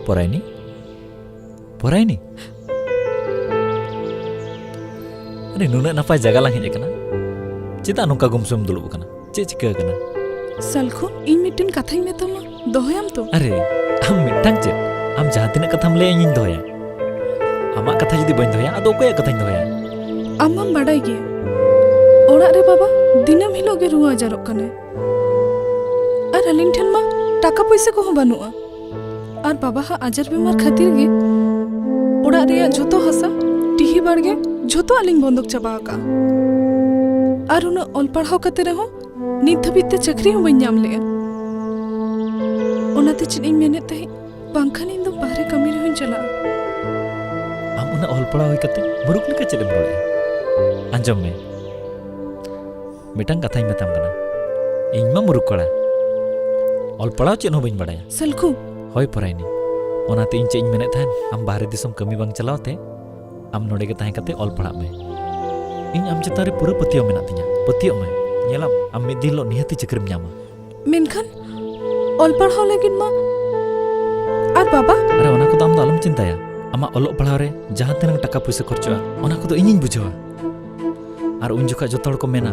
Poraini? Poraini? Aduh, nuna napa jaga lang hijau kena? Cita nungka gumsum dulu bukan? Cika kena? Salku, ini mitin kata ini tama, dohayam tu. Are, am mitang cik, am jahatin kata am le ingin doya. Amak kata jadi bain doya, atau kau ya kata doya? Amam badai ge. Orang re baba, dinam hilo ge ruah jarok kane. Ar aling than ma, taka paisa ko banua. Ar baba ha ajar bimar khatir ge. Orang re joto hasa, tihi barge, joto aling bondok chaba ka. Ar una olparhau kate reho, nit dhabit te chakri ho bain nyam le. Onate chin ing mene tahi, bangkhan ing do bahre kami rehoin chala. Am una olpara hoi kate, buruk leka cedem role. Anjom me. Mitang kata ini metam kena. Ing ma muruk kora. Olpara ced ho bain badaya. Salku. Hoi Poraini. Onate ing ced ing mene than, am bahre disam kami bang chalao te, am node ke tahe kate olpara me. Ing am cetare pura patiyo menak tinya. Patiyo me. Nyelam am mid din lo nihati chakrim nyama. Menkhan olparhau lagin ma. Ar baba? Are ona ko am do alam cintaya. Ama olok padhaw re jahan tinang taka puisa khorchoa ona ko do iñiñ bujhawa. Ar un jokha joto hor ko mena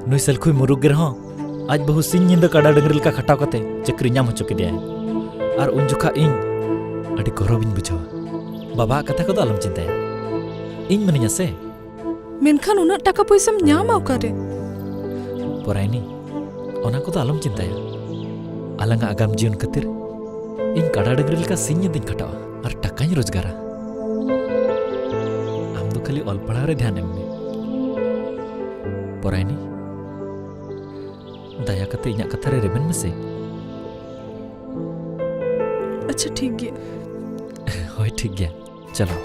nui Salkhui muruk ge reho aj bahu sing nyinda kada dangri leka khataw kate chakri nyam hocho kediya. Ar un jokha iñ adi gorobiñ bujhawa. Baba katha ko do alam cintaya. Iñ maninya se. Menkhan una taka paisam nyama okare. Poraini ona ko do alam cintaya. Alanga agam jiun khatir iñ kada dangri leka sing nyindañ khatawa. Ar takanya rozgara. Am do khali ol padhaw re dhyan emme. Poraini daya kate iñak katha re reben mese. अच्छा ठीक है Hoi thik gaya. Chalo.